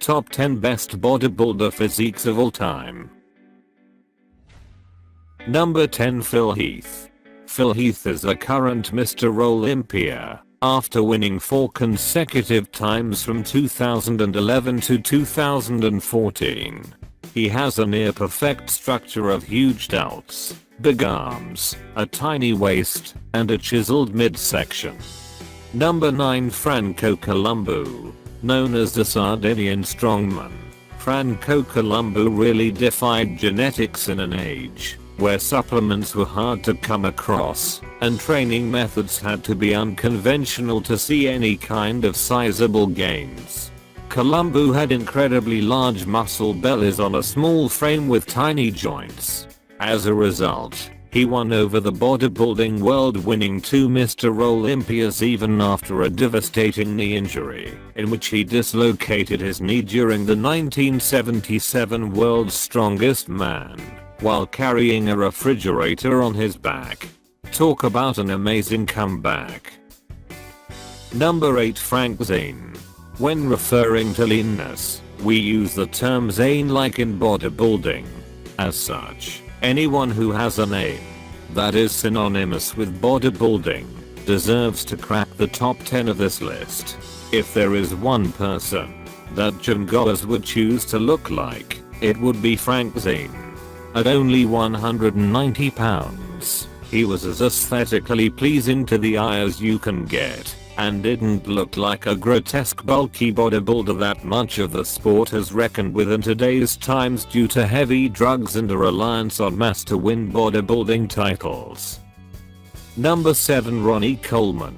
Top 10 Best Bodybuilder Physiques of All Time. Number 10, Phil Heath. Phil Heath is the current Mr. Olympia, after winning 4 consecutive times from 2011 to 2014. He has a near perfect structure of huge delts, big arms, a tiny waist, and a chiseled midsection. Number 9, Franco Columbu. Known as the Sardinian strongman, Franco Columbu really defied genetics in an age where supplements were hard to come across and training methods had to be unconventional to see any kind of sizable gains. Columbu had incredibly large muscle bellies on a small frame with tiny joints. As a result, he won over the bodybuilding world, winning 2 Mr. Olympias even after a devastating knee injury, in which he dislocated his knee during the 1977 World's Strongest Man, while carrying a refrigerator on his back. Talk about an amazing comeback. Number 8, Frank Zane. When referring to leanness, we use the term Zane like in bodybuilding. As such, anyone who has a name that is synonymous with bodybuilding deserves to crack the top 10 of this list. If there is one person that gym goers would choose to look like, it would be Frank Zane. At only 190 pounds, he was as aesthetically pleasing to the eye as you can get, and didn't look like a grotesque bulky bodybuilder that much of the sport has reckoned with in today's times due to heavy drugs and a reliance on mass to win bodybuilding titles. Number 7, Ronnie Coleman.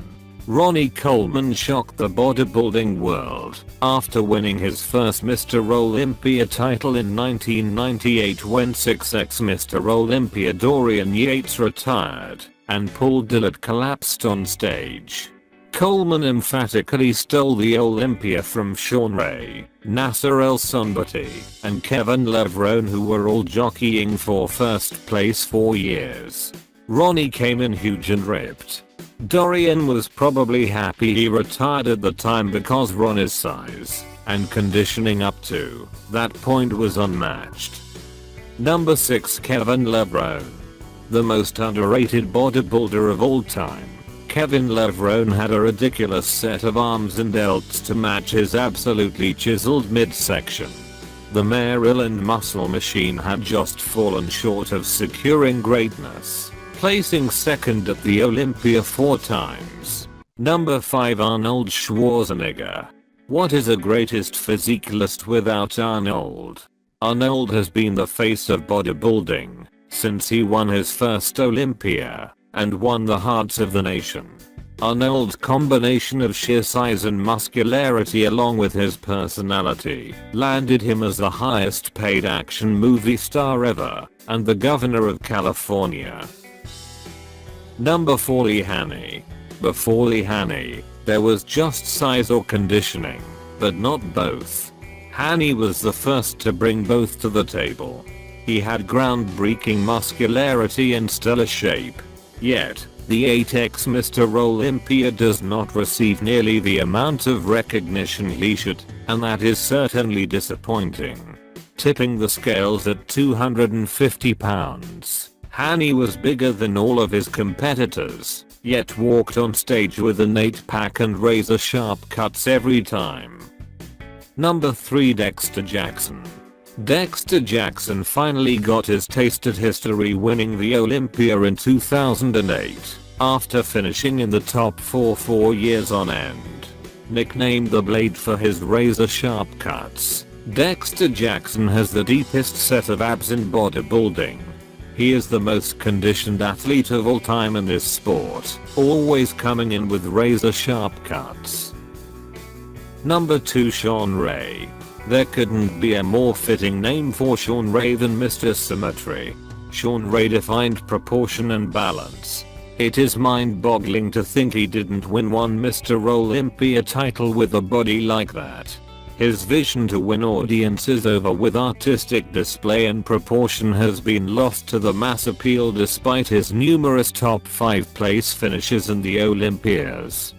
Ronnie Coleman shocked the bodybuilding world after winning his first Mr. Olympia title in 1998 when 6x Mr. Olympia Dorian Yates retired and Paul Dillard collapsed on stage. Coleman emphatically stole the Olympia from Shawn Ray, Nasser El Sonbati, and Kevin Labrum, who were all jockeying for first place for years. Ronnie came in huge and ripped. Dorian was probably happy he retired at the time because Ronnie's size and conditioning up to that point was unmatched. Number 6, Kevin Labrum. The most underrated bodybuilder of all time. Kevin Labrum had a ridiculous set of arms and delts to match his absolutely chiseled midsection. The Maryland muscle machine had just fallen short of securing greatness, placing second at the Olympia 4 times. Number 5, Arnold Schwarzenegger. What is a greatest physique list without Arnold? Arnold has been the face of bodybuilding since he won his first Olympia and won the hearts of the nation. Arnold's combination of sheer size and muscularity along with his personality landed him as the highest paid action movie star ever and the governor of California. Number 4, Hammy. Before Hammy, there was just size or conditioning, but not both. Hammy was the first to bring both to the table. He had groundbreaking muscularity and stellar shape. Yet, the 8x Mr. Olympia does not receive nearly the amount of recognition he should, and that is certainly disappointing. Tipping the scales at 250 pounds, Hammy was bigger than all of his competitors, yet walked on stage with an 8-pack and razor sharp cuts every time. Number 3, Dexter Jackson. Dexter Jackson finally got his taste at history, winning the Olympia in 2008 after finishing in the top 4 years on end. Nicknamed the Blade for his razor sharp cuts, Dexter Jackson has the deepest set of abs in bodybuilding. He is the most conditioned athlete of all time in this sport, always coming in with razor sharp cuts. Number 2, Shawn Ray. There couldn't be a more fitting name for Shawn Ray than Mr. Symmetry. Shawn Ray defined proportion and balance. It is mind-boggling to think he didn't win one Mr. Olympia title with a body like that. His vision to win audiences over with artistic display and proportion has been lost to the mass appeal despite his numerous top 5 place finishes in the Olympias.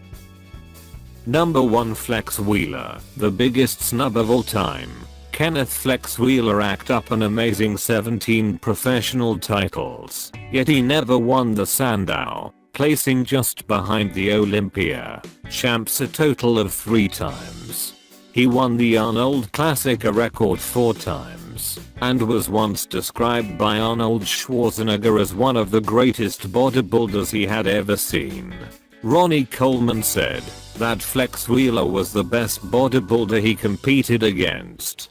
Number 1 Flex Wheeler, the biggest snub of all time. Kenneth Flex Wheeler racked up an amazing 17 professional titles, yet he never won the Sandow, placing just behind the Olympia champs a total of 3 times. He won the Arnold Classic a record 4 times, and was once described by Arnold Schwarzenegger as one of the greatest bodybuilders he had ever seen. Ronnie Coleman said that Flex Wheeler was the best bodybuilder he competed against.